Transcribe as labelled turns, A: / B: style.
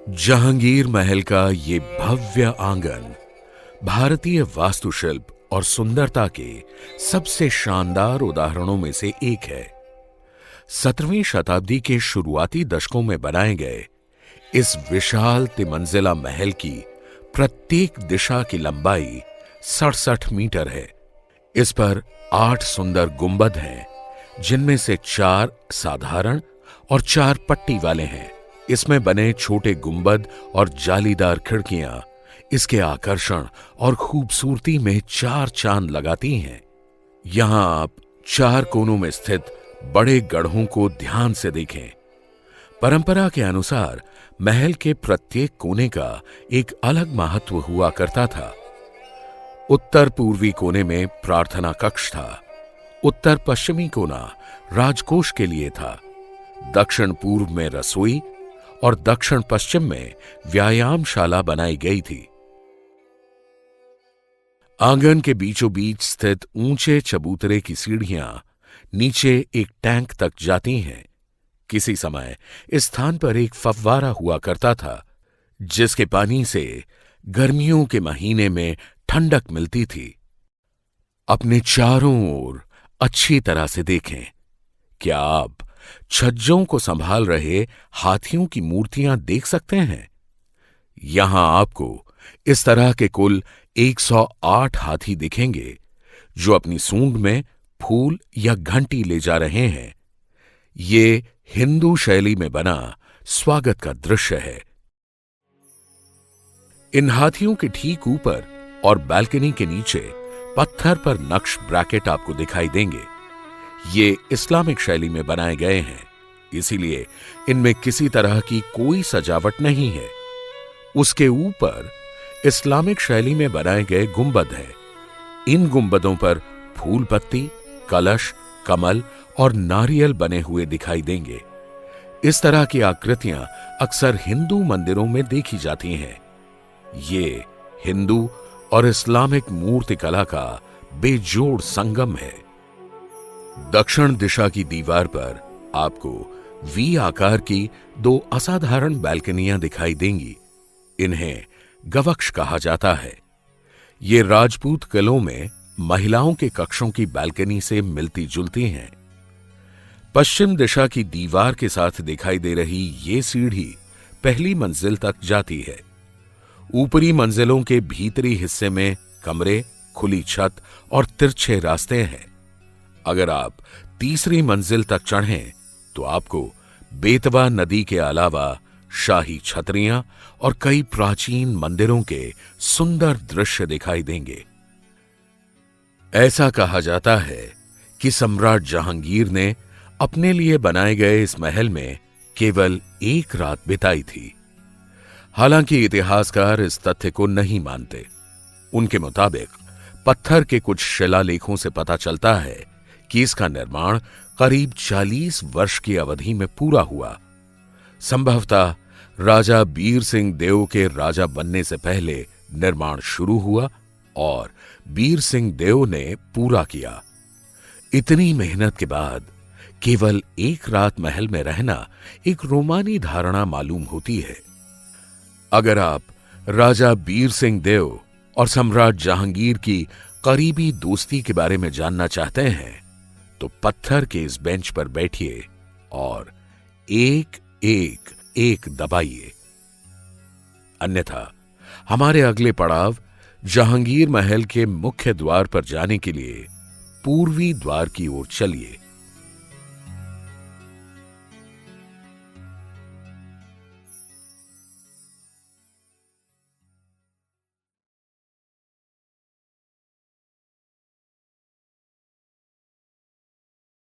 A: जहांगीर महल का ये भव्य आंगन भारतीय वास्तुशिल्प और सुंदरता के सबसे शानदार उदाहरणों में से एक है। 17वीं शताब्दी के शुरुआती दशकों में बनाए गए इस विशाल तिमंजिला महल की प्रत्येक दिशा की लंबाई 67 मीटर है। इस पर 8 सुंदर गुंबद हैं, जिनमें से 4 साधारण और 4 पट्टी वाले हैं। इसमें बने छोटे गुंबद और जालीदार खिड़कियां इसके आकर्षण और खूबसूरती में 4 चांद लगाती हैं। यहां आप 4 कोनों में स्थित बड़े गढ़ों को ध्यान से देखें। परंपरा के अनुसार महल के प्रत्येक कोने का एक अलग महत्व हुआ करता था। उत्तर पूर्वी कोने में प्रार्थना कक्ष था, उत्तर पश्चिमी कोना राजकोष के लिए था, दक्षिण पूर्व में रसोई और दक्षिण पश्चिम में व्यायामशाला बनाई गई थी। आंगन के बीचों बीच स्थित ऊंचे चबूतरे की सीढ़ियां नीचे एक टैंक तक जाती हैं। किसी समय इस स्थान पर एक फव्वारा हुआ करता था, जिसके पानी से गर्मियों के महीने में ठंडक मिलती थी। अपने चारों ओर अच्छी तरह से देखें। क्या आप छज्जों को संभाल रहे हाथियों की मूर्तियां देख सकते हैं? यहां आपको इस तरह के कुल 108 हाथी दिखेंगे, जो अपनी सूंड में फूल या घंटी ले जा रहे हैं। ये हिंदू शैली में बना स्वागत का दृश्य है। इन हाथियों के ठीक ऊपर और बालकनी के नीचे पत्थर पर नक्श ब्रैकेट आपको दिखाई देंगे। ये इस्लामिक शैली में बनाए गए हैं, इसीलिए इनमें किसी तरह की कोई सजावट नहीं है। उसके ऊपर इस्लामिक शैली में बनाए गए गुंबद हैं। इन गुंबदों पर फूल पत्ती, कलश, कमल और नारियल बने हुए दिखाई देंगे। इस तरह की आकृतियां अक्सर हिंदू मंदिरों में देखी जाती हैं। ये हिंदू और इस्लामिक मूर्तिकला का बेजोड़ संगम है। दक्षिण दिशा की दीवार पर आपको वी आकार की 2 असाधारण बालकनियां दिखाई देंगी। इन्हें गवक्ष कहा जाता है। ये राजपूत किलों में महिलाओं के कक्षों की बालकनी से मिलती जुलती हैं। पश्चिम दिशा की दीवार के साथ दिखाई दे रही ये सीढ़ी पहली मंजिल तक जाती है। ऊपरी मंजिलों के भीतरी हिस्से में कमरे, खुली छत और तिरछे रास्ते हैं। अगर आप तीसरी मंजिल तक चढ़ें तो आपको बेतवा नदी के अलावा शाही छतरियां और कई प्राचीन मंदिरों के सुंदर दृश्य दिखाई देंगे। ऐसा कहा जाता है कि सम्राट जहांगीर ने अपने लिए बनाए गए इस महल में केवल 1 रात बिताई थी। हालांकि इतिहासकार इस तथ्य को नहीं मानते। उनके मुताबिक पत्थर के कुछ शिलालेखों से पता चलता है कि इसका निर्माण करीब 40 वर्ष की अवधि में पूरा हुआ। संभवतः राजा बीर सिंह देव के राजा बनने से पहले निर्माण शुरू हुआ और बीर सिंह देव ने पूरा किया। इतनी मेहनत के बाद केवल 1 रात महल में रहना एक रोमानी धारणा मालूम होती है। अगर आप राजा बीर सिंह देव और सम्राट जहांगीर की करीबी दोस्ती के बारे में जानना चाहते हैं तो पत्थर के इस बेंच पर बैठिए और एक एक एक दबाइए। अन्यथा हमारे अगले पड़ाव जहांगीर महल के मुख्य द्वार पर जाने के लिए पूर्वी द्वार की ओर चलिए।